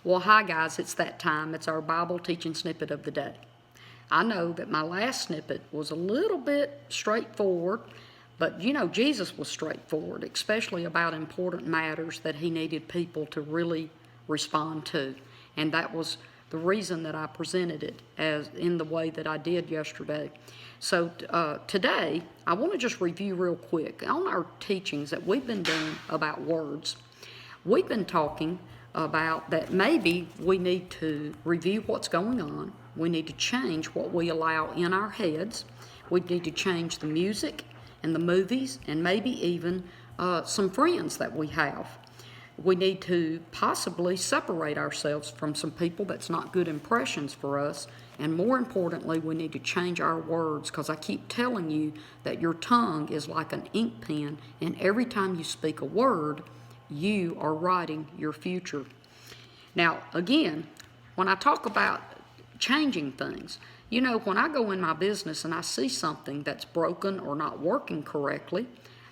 Well, hi guys, it's that time. It's our Bible Teaching Snippet of the day. I know that my last snippet was a little bit straightforward, but Jesus was straightforward, especially about important matters that he needed people to really respond to. And that was the reason that I presented it as in the way that I did yesterday. So today, I want to just review real quick on our teachings that we've been doing about words. We've been talking about that maybe we need to review what's going on. We need to change what we allow in our heads. We need to change the music and the movies and maybe even some friends that we have. We need to possibly separate ourselves from some people that's not good impressions for us. And more importantly, we need to change our words, because I keep telling you that your tongue is like an ink pen, and every time you speak a word, you are writing your future. Now, again, when I talk about changing things, when I go in my business and I see something that's broken or not working correctly,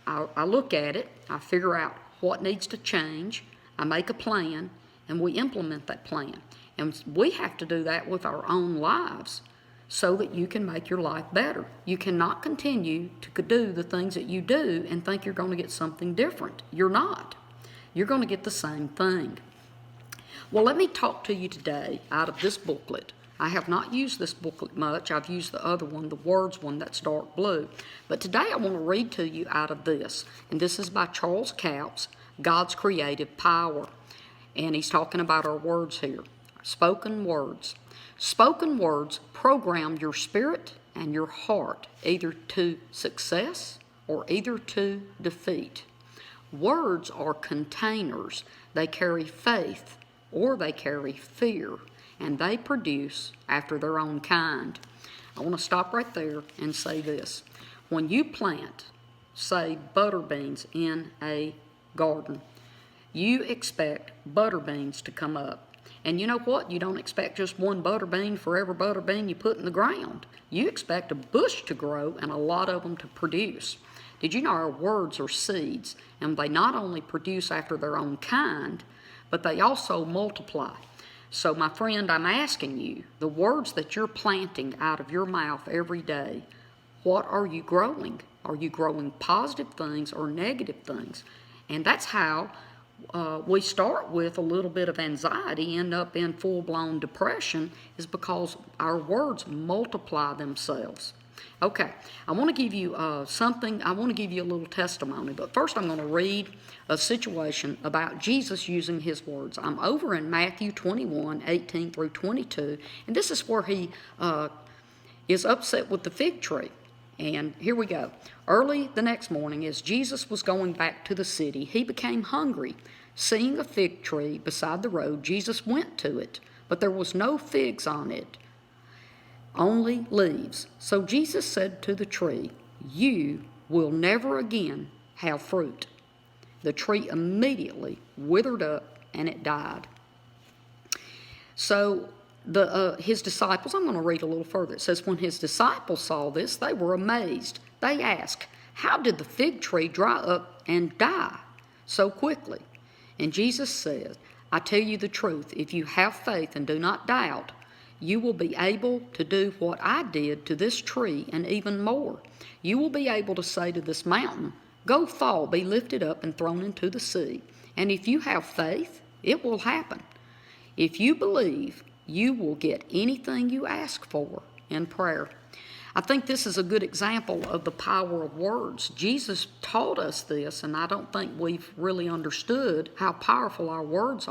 I look at it, I figure out what needs to change, I make a plan, and we implement that plan. And we have to do that with our own lives so that you can make your life better. You cannot continue to do the things that you do and think you're going to get something different. You're not. You're going to get the same thing. Well, let me talk to you today out of this booklet. I have not used this booklet much. I've used the other one, the words one, that's dark blue. But today I want to read to you out of this. And this is by Charles Capps, God's Creative Power. And he's talking about our words here. Spoken words. Spoken words program your spirit and your heart either to success or either to defeat. Words are containers. They carry faith or they carry fear, and they produce after their own kind. I want to stop right there and say this. When you plant, say, butter beans in a garden, you expect butter beans to come up. And you know what? You don't expect just one butter bean for every butter bean you put in the ground. You expect a bush to grow and a lot of them to produce. Did you know our words are seeds, and they not only produce after their own kind, but they also multiply. So my friend, I'm asking you, the words that you're planting out of your mouth every day, what are you growing? Are you growing positive things or negative things? And that's how we start with a little bit of anxiety, end up in full-blown depression, is because our words multiply themselves. Okay, I want to give you something. I want to give you a little testimony, but first I'm going to read a situation about Jesus using his words. I'm over in Matthew 21:18 through 22, and this is where he is upset with the fig tree. And here we go. Early the next morning, as Jesus was going back to the city, he became hungry. Seeing a fig tree beside the road, Jesus went to it, but there was no figs on it, only leaves. So Jesus said to the tree, "You will never again have fruit." The tree immediately withered up and it died. So his disciples, I'm going to read a little further. It says, when his disciples saw this, they were amazed. They asked, "How did the fig tree dry up and die so quickly?" And Jesus said, "I tell you the truth, if you have faith and do not doubt, you will be able to do what I did to this tree and even more. You will be able to say to this mountain, 'Go fall, be lifted up and thrown into the sea.' And if you have faith, it will happen. If you believe, you will get anything you ask for in prayer." I think this is a good example of the power of words. Jesus taught us this, and I don't think we've really understood how powerful our words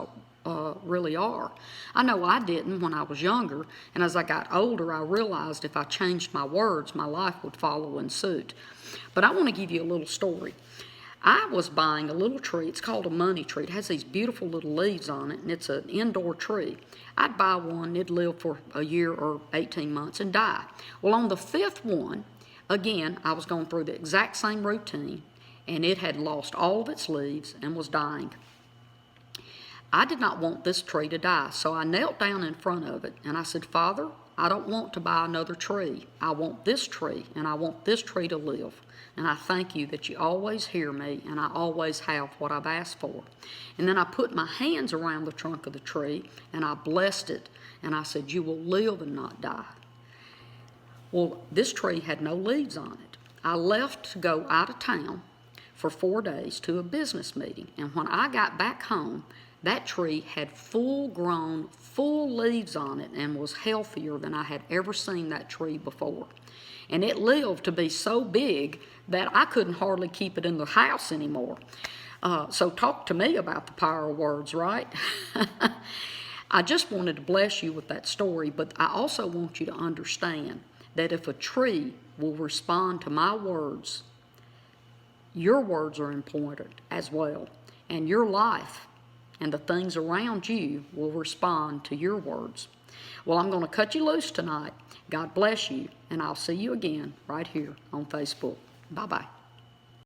really are. I know I didn't when I was younger, and as I got older, I realized if I changed my words, my life would follow in suit. But I want to give you a little story. I was buying a little tree. It's called a money tree. It has these beautiful little leaves on it, and it's an indoor tree. I'd buy one, it'd live for a year or 18 months and die. Well, on the fifth one, again, I was going through the exact same routine, and it had lost all of its leaves and was dying. I did not want this tree to die, so I knelt down in front of it, and I said, "Father, I don't want to buy another tree. I want this tree, and I want this tree to live. And I thank you that you always hear me, and I always have what I've asked for. And then I put my hands around the trunk of the tree, and I blessed it, and I said, you will live and not die. Well, this tree had no leaves on it. I left to go out of town for 4 days to a business meeting, and when I got back home, that tree had full-grown, full leaves on it and was healthier than I had ever seen that tree before. And it lived to be so big that I couldn't hardly keep it in the house anymore. So talk to me about the power of words, right? I just wanted to bless you with that story, but I also want you to understand that if a tree will respond to my words, your words are important as well, and your life and the things around you will respond to your words. Well, I'm going to cut you loose tonight. God bless you, and I'll see you again right here on Facebook. Bye-bye.